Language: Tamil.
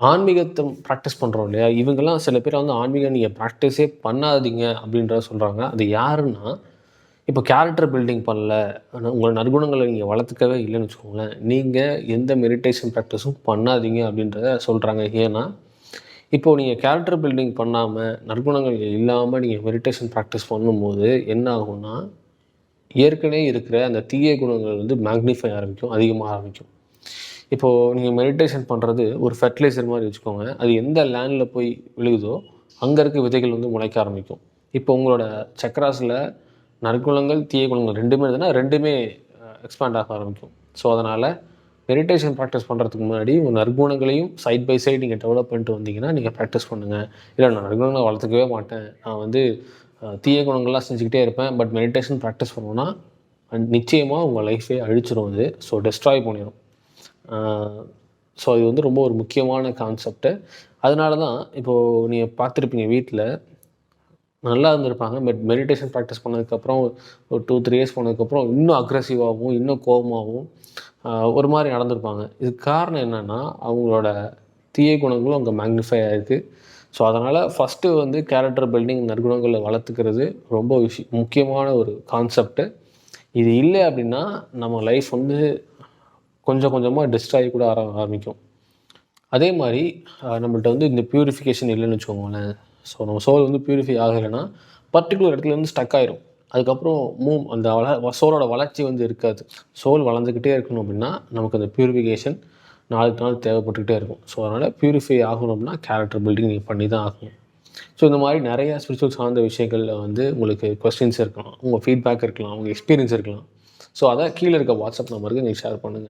ஆன்மீகத்த ப்ராக்டிஸ் பண்ணுறோம் இல்லையா? இவங்கலாம் சில பேர் வந்து ஆன்மீகம் நீங்க ப்ராக்டிஸே பண்ணாதீங்க அப்படின்றத சொல்றாங்க. அது யாருன்னா, இப்போ கேரக்டர் பில்டிங் பண்ணல, ஆனா உங்க நற்குணங்கள நீங்க வளர்த்துக்கவே இல்லன்னு வச்சுக்கோங்களேன், நீங்க எந்த மெடிடேஷன் ப்ராக்டிஸும் பண்ணாதீங்க அப்படின்றத சொல்றாங்க. ஏன்னா, இப்போ நீங்க கேரக்டர் பில்டிங் பண்ணாம, நற்குணங்கள் இல்லாம நீங்க மெடிடேஷன் ப்ராக்டிஸ் பண்ணும்போது என்ன ஆகும்னா, ஏற்கனவே இருக்கிற அந்த தீய குணங்கள் வந்து மேக்னிஃபை ஆரம்பிக்கும், அதிகமாக ஆரம்பிக்கும். இப்போது நீங்கள் மெடிடேஷன் பண்ணுறது ஒரு ஃபெர்டிலைசர் மாதிரி வச்சுக்கோங்க. அது எந்த லேண்டில் போய் விழுகுதோ, அங்கே இருக்க விதைகள் வந்து முளைக்க ஆரம்பிக்கும். இப்போ உங்களோட சக்ராஸில் நற்குணங்கள், தீய குணங்கள் 2மே இருந்ததுன்னா 2மே எக்ஸ்பேண்ட் ஆக ஆரம்பிக்கும். ஸோ அதனால் மெடிடேஷன் ப்ராக்டிஸ் பண்ணுறதுக்கு முன்னாடி உங்கள் நற்குணங்களையும் சைட் பை சைடு நீங்கள் டெவலப் பண்ணிட்டு வந்தீங்கன்னா, நீங்கள் ப்ராக்டிஸ் பண்ணுங்கள். இல்லை நான் நற்குணங்களை வளர்த்துக்கவே மாட்டேன், நான் வந்து தீய குணங்கள்லாம் செஞ்சுக்கிட்டே இருப்பேன், பட் மெடிடேஷன் ப்ராக்டிஸ் பண்ணோன்னா நிச்சயமாக உங்கள் லைஃபே அழிச்சிரும் அது. ஸோ டெஸ்ட்ராய் பண்ணிடும். ஸோ இது வந்து ரொம்ப ஒரு முக்கியமான கான்செப்ட்டு. அதனால தான் இப்போது நீங்கள் பார்த்துருப்பீங்க வீட்டில் நல்லா இருந்திருப்பாங்க. பட் மெடிடேஷன் ப்ராக்டிஸ் பண்ணதுக்கப்புறம் ஒரு 2, 3 இயர்ஸ் போனதுக்கப்புறம் இன்னும் அக்ரெசிவாகவும், இன்னும் கோபமாகவும் ஒரு மாதிரி நடந்திருப்பாங்க. இதுக்கு காரணம் என்னென்னா, அவங்களோட தீய குணங்களும் அங்கே மேக்னிஃபை ஆகிருக்கு. ஸோ அதனால் ஃபஸ்ட்டு வந்து கேரக்டர் பில்டிங், நற்குணங்களை வளர்த்துக்கிறது ரொம்ப முக்கியமான ஒரு கான்செப்ட்டு. இது இல்லை அப்படின்னா நம்ம லைஃப் வந்து கொஞ்சம் கொஞ்சமாக டிஸ்ட்ராய் கூட ஆரம்பிக்கும். அதே மாதிரி நம்மள்ட்ட வந்து இந்த பியூரிஃபிகேஷன் இல்லைன்னு வச்சுக்கோங்களேன். ஸோ நம்ம சோல் வந்து பியூரிஃபை ஆகலைன்னா பர்டிகுலர் இடத்துல வந்து ஸ்டக் ஆயிரும். அதுக்கப்புறம் அந்த சோலோட வளர்ச்சி வந்து இருக்காது. சோல் வளர்ந்துக்கிட்டே இருக்கணும் அப்படின்னா நமக்கு அந்த பியூரிஃபிகேஷன் நாளுக்கு நாள் தேவைப்பட்டுக்கிட்டே இருக்கும். ஸோ அதனால் பியூரிஃபை ஆகணும் அப்படின்னா கேரக்டர் பில்டிங் நீங்கள் பண்ணி தான் ஆகணும். ஸோ இந்த மாதிரி நிறையா ஸ்பிரிச்சுவல் சார்ந்த விஷயங்களில் வந்து உங்களுக்கு கொஸ்டின்ஸ் இருக்கலாம், உங்கள் ஃபீட்பேக் இருக்கலாம், உங்கள் எக்ஸ்பீரியன்ஸ் இருக்கலாம். ஸோ அதை கீழே இருக்க வாட்ஸ்அப் நம்பருக்கு நீங்கள் ஷேர் பண்ணுங்கள்.